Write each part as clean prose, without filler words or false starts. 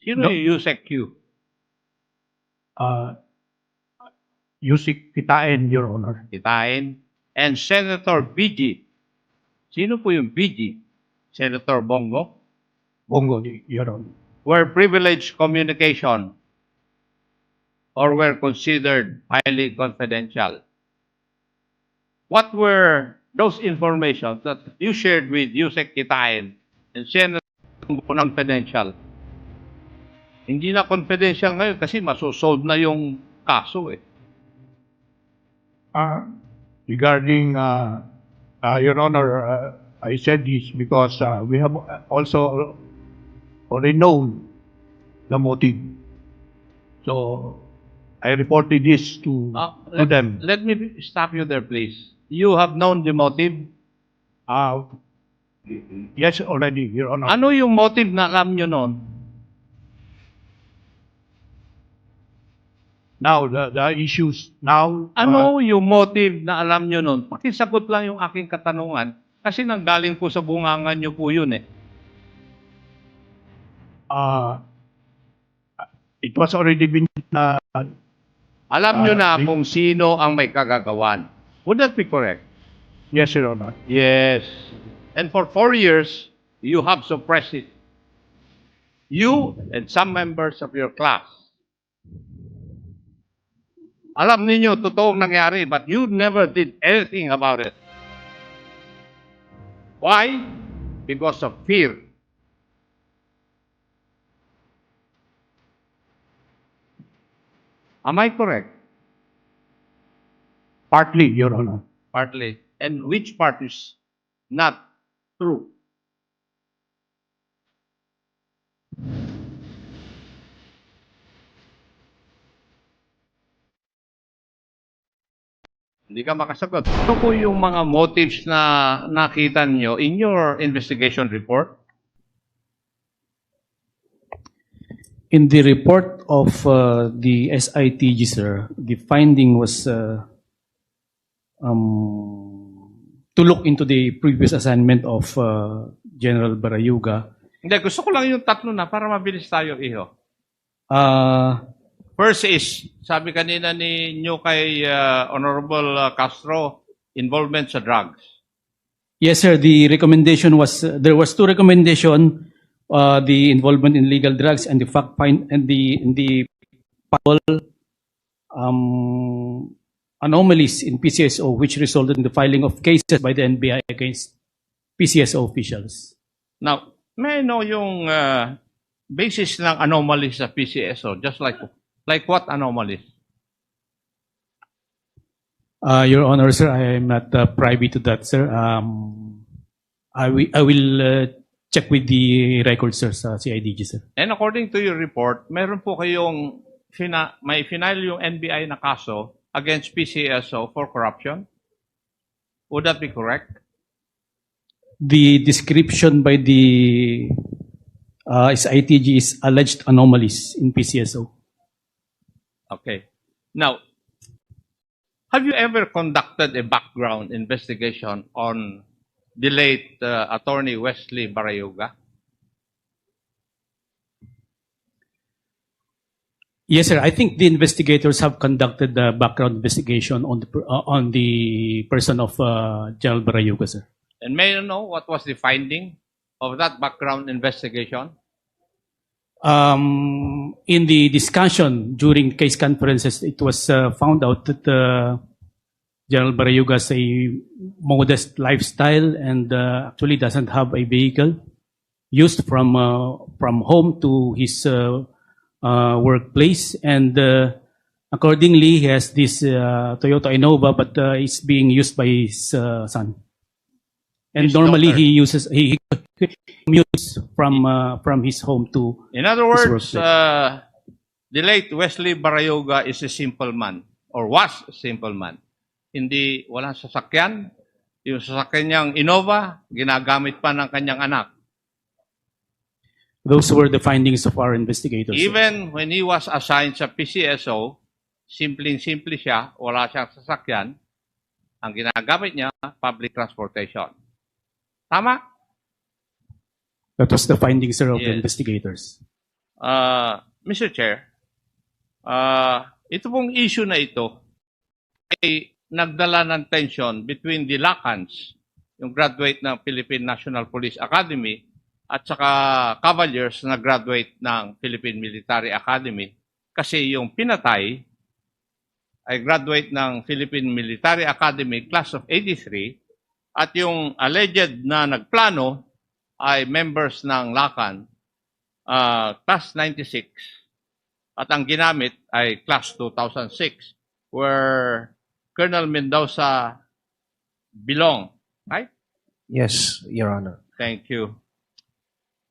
Sino No. yung USEC-Q? Yusik Kitain, Your Honor. Kitain. And Senator BG. Sino po yung BG? Senator Bongo? Bongo, Your Honor. Were privileged communication or were considered highly confidential. What were those information that you shared with Yusek Kitain and Senator Bongo confidential? Hindi na confidential ngayon kasi masosolve na yung kaso eh. Regarding, Your Honor, I said this because we have also already known the motive. So, I reported this to them. Let me stop you there, please. You have known the motive? Yes, already, Your Honor. Ano yung motive na alam nyo noon? Now, the issues now. Ano yung motive na alam nyo noon? Pakisagot lang yung aking katanungan kasi nanggaling po sa bungangan nyo po yun eh. It was already been Alam nyo na kung sino ang may kagagawan. Would that be correct? yes, Your Honor. Yes. And for 4 years, you have suppressed it. You and some members of your class. Alam ninyo, totoong nangyari, but you never did anything about it. Why? Because of fear. Am I correct? Partly, Your Honor. Partly. And which part is not true? Hindi ka makasagot. Ano po yung mga motives na nakita nyo in your investigation report? In the report of the SITG, sir, the finding was to look into the previous assignment of General Barayuga. Hindi, gusto ko lang yung tatlo na para mabilis tayo, Iho. First is, sabi kanina ninyo kay Honorable Castro, involvement sa drugs. Yes, sir. The recommendation was there was two recommendation: the involvement in legal drugs and the fact find and the possible anomalies in PCSO, which resulted in the filing of cases by the NBI against PCSO officials. Now, may I know yung basis ng anomalies sa PCSO, just like what anomalies? Your Honor, sir, I am not privy to that, sir. I will check with the records, sir, sa CIDG, sir. And according to your report, meron po kayong may final yung NBI na kaso against PCSO for corruption? Would that be correct? The description by the SITG is alleged anomalies in PCSO. Okay. Now, have you ever conducted a background investigation on the late attorney Wesley Barayuga? Yes, sir. I think the investigators have conducted the background investigation on the person of General Barayuga, sir. And may I know what was the finding of that background investigation? In the discussion during case conferences, it was found out that General Barayuga has a modest lifestyle and actually doesn't have a vehicle used from home to his workplace, and accordingly he has this Toyota Innova, but it's being used by his son. And His normally daughter. he commutes from his home to. In other his words, workplace. the late Wesley Barayuga is a simple man or was a simple man. Hindi, walang sasakyan. Yung sasakyan niyang Innova, ginagamit pa ng kanyang anak. Those were the findings of our investigators. Even when he was assigned sa PCSO, simpleng-simple siya, wala siyang sasakyan. Ang ginagamit niya, public transportation. Tama? That was the findings, sir, of the Yes. investigators. Mr. Chair, ito pong issue na ito ay nagdala ng tension between the Lacans, yung graduate ng Philippine National Police Academy, at saka Cavaliers na graduate ng Philippine Military Academy. Kasi yung pinatay ay graduate ng Philippine Military Academy Class of 83 at yung alleged na nagplano ay members ng Lacan, Class 96, at ang ginamit ay Class 2006 where Colonel Mendoza belong. Right? Yes, Your Honor. Thank you.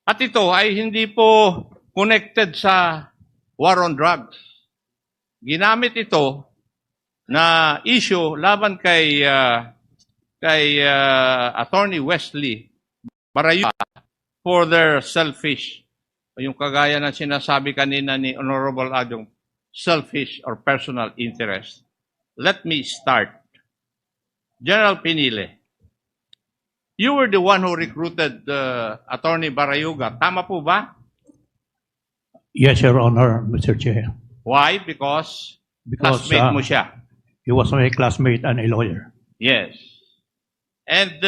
At ito ay hindi po connected sa war on drugs. Ginamit ito na issue laban kay Attorney Wesley Barayuga for their selfish, yung kagaya ng sinasabi kanina ni Honorable Adjong, selfish or personal interest. Let me start. General Pinili, you were the one who recruited Attorney Barayuga. Tama po ba? Yes, Your Honor, Mr. Chair. Why? Because Because classmate mo siya. he was my classmate and a lawyer. Yes. And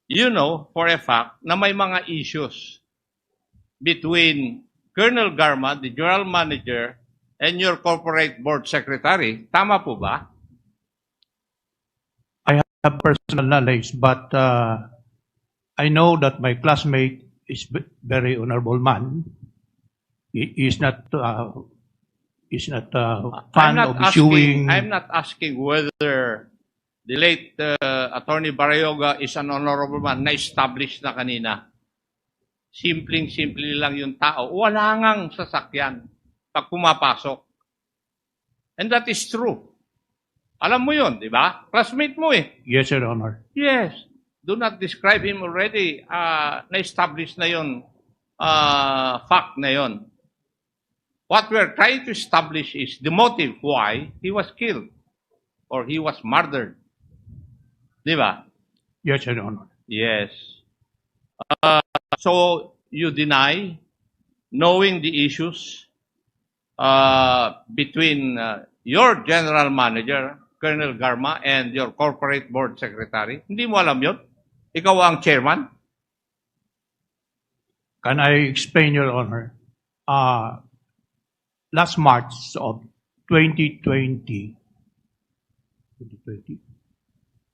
you know for a fact na may mga issues between Colonel Garma, the general manager, and your corporate board secretary. Tama po ba? I have personal knowledge, but I know that my classmate is very honorable man. He is not fan of issuing. I'm not asking whether the late Attorney Barayuga is an honorable man na established na kanina. Simpleng-simple lang yung tao. Wala ngang sasakyan pag pumapasok. And that is true. Alam mo yun, di ba? Classmate mo eh. Yes, Your Honor. Yes. Do not describe him already. Na-establish na yun. Fact na yun. What we're trying to establish is the motive why he was killed or he was murdered. Di ba? Yes, Your Honor. Yes. So you deny knowing the issues between your general manager, Colonel Garma, and your corporate board secretary? Hindi mo alam yun? Ikaw ang chairman? Can I explain, Your Honor? Last March of 2020,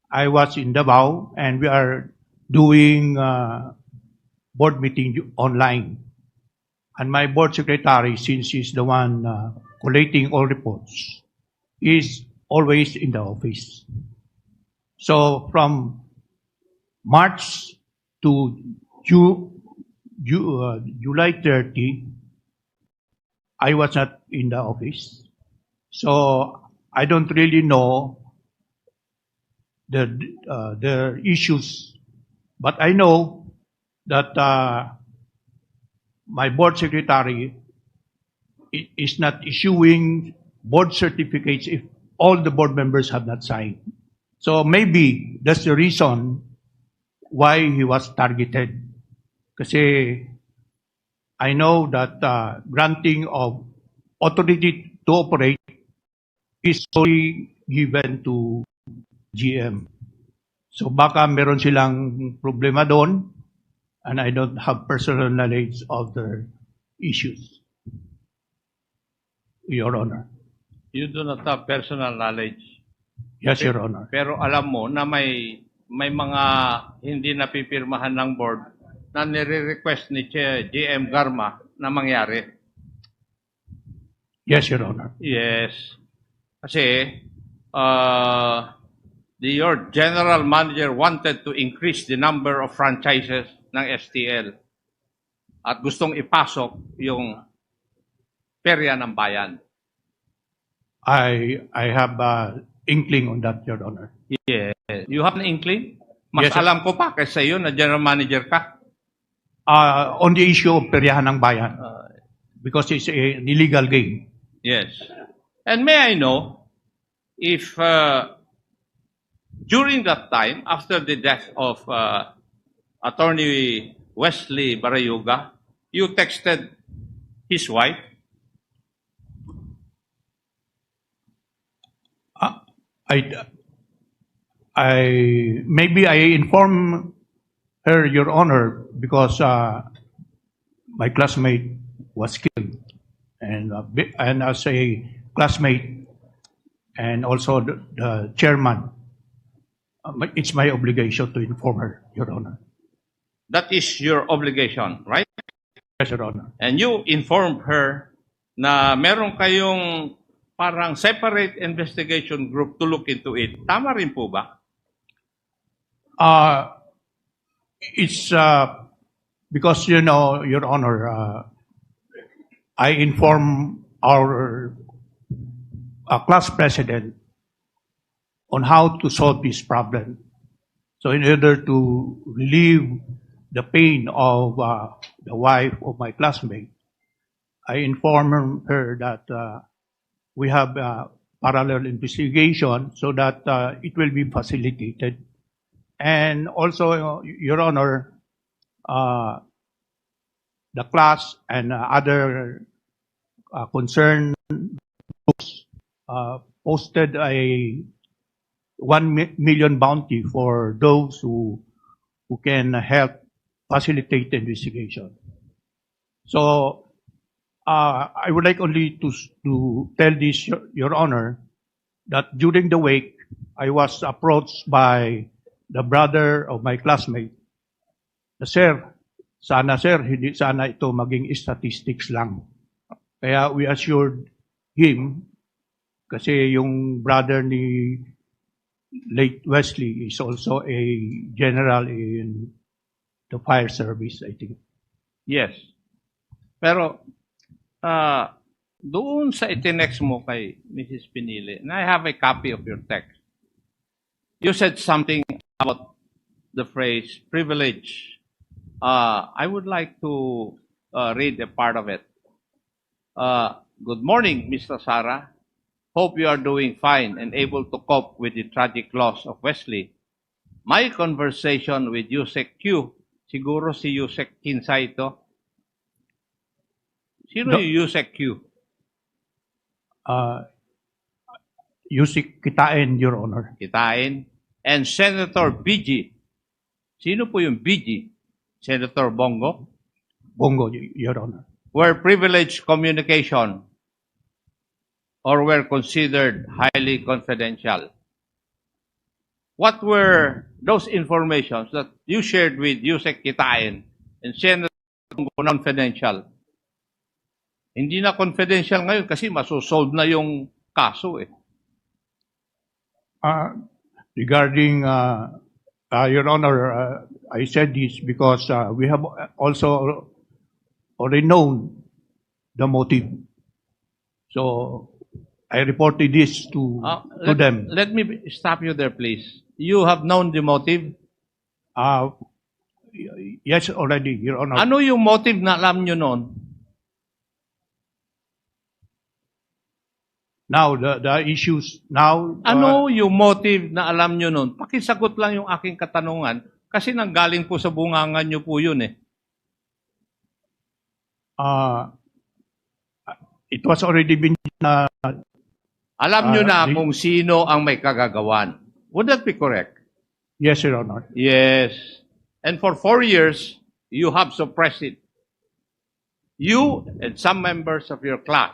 I was in Davao and we are doing board meeting online. And my board secretary, since he's the one collating all reports, is always in the office. So from March to July 30, I was not in the office. So I don't really know the issues, but I know that my board secretary is not issuing board certificates if all the board members have not signed. So maybe that's the reason why he was targeted. Kasi I know that granting of authority to operate is solely given to GM. So baka meron silang problema doon, and I don't have personal knowledge of their issues, Your Honor. You do not have personal knowledge. Yes, Your Honor. Pero alam mo na may mga hindi napipirmahan ng board na nire-request ni GM Garma na mangyari. Yes, Your Honor. Yes. Kasi your general manager wanted to increase the number of franchises ng STL at gustong ipasok yung perya ng bayan. I have inkling on that, Your Honor. Yes. You have an inkling? Mas Yes, sir. alam ko pa kaysa yun na general manager ka. On the issue of peryahan ng bayan, because it's an illegal game. Yes. And may I know if during that time, after the death of Attorney Wesley Barayuga, you texted his wife? I, maybe I inform her, Your Honor, because my classmate was killed, and as a classmate and also the chairman, it's my obligation to inform her, Your Honor. That is your obligation, right? Yes, Your Honor. And you informed her na meron kayong parang separate investigation group to look into it. Tama rin po ba? It's because, you know, Your Honor, I inform our class president on how to solve this problem. So in order to relieve the pain of the wife of my classmate, I inform her that we have parallel investigation so that it will be facilitated. And also, Your Honor, the class and other concerned groups posted a 1 million bounty for those who can help facilitate the investigation. So I would like only to tell this, Your Honor, that during the wake, I was approached by the brother of my classmate. Sir, hindi sana ito maging statistics lang. Kaya we assured him, kasi yung brother ni late Wesley is also a general in the fire service, I think. Yes. Pero doon sa itinext mo kay Mrs. Pinili, and I have a copy of your text, you said something about the phrase privilege. I would like to read a part of it. Good morning, Mr. Sara. Hope you are doing fine and able to cope with the tragic loss of Wesley. My conversation with Yusek Q, siguro si Yusek Ginisa ito. Sino yung Yusek Q? Yusik Kitain, Your Honor. Kitain. And Senator BG. Sino po yung BG? Senator Bongo? Bongo, Your Honor. Were privileged communication or were considered highly confidential. What were those informations that you shared with Yusek Kitain and Senator Bongo confidential? Hindi na confidential ngayon kasi masosolve na yung kaso eh. Regarding, Your Honor, I said this because we have also already known the motive. So I reported this to them. Let me stop you there, please. You have known the motive? Yes, already, Your Honor. Ano yung motive na alam nyo noon? Now, the issues now... Ano yung motive na alam nyo noon? Pakisagot lang yung aking katanungan kasi nanggaling po sa bungangan nyo po yun eh. It was already been... Alam nyo na kung sino ang may kagagawan. Would that be correct? Yes, Your Honor. Yes. And for 4 years, you have suppressed it. You and some members of your class.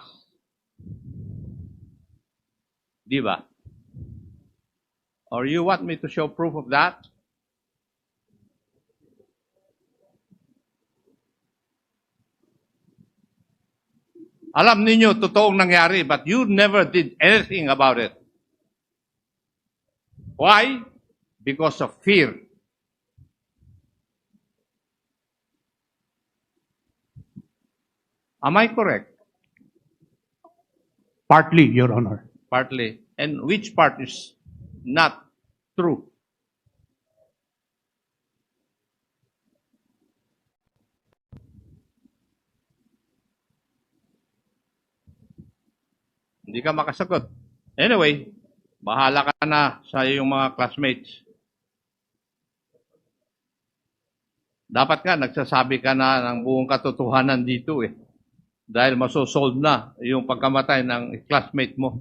Di ba? Or you want me to show proof of that? Alam ninyo, totoong nangyari, but you never did anything about it. Why? Because of fear. Am I correct? Partly, Your Honor. Partly. And which part is not true? Hindi ka makasagot. Anyway, bahala ka na sa iyong mga classmates. Dapat nga, nagsasabi ka na ng buong katotohanan dito eh. Dahil masosolve na yung pagkamatay ng classmate mo.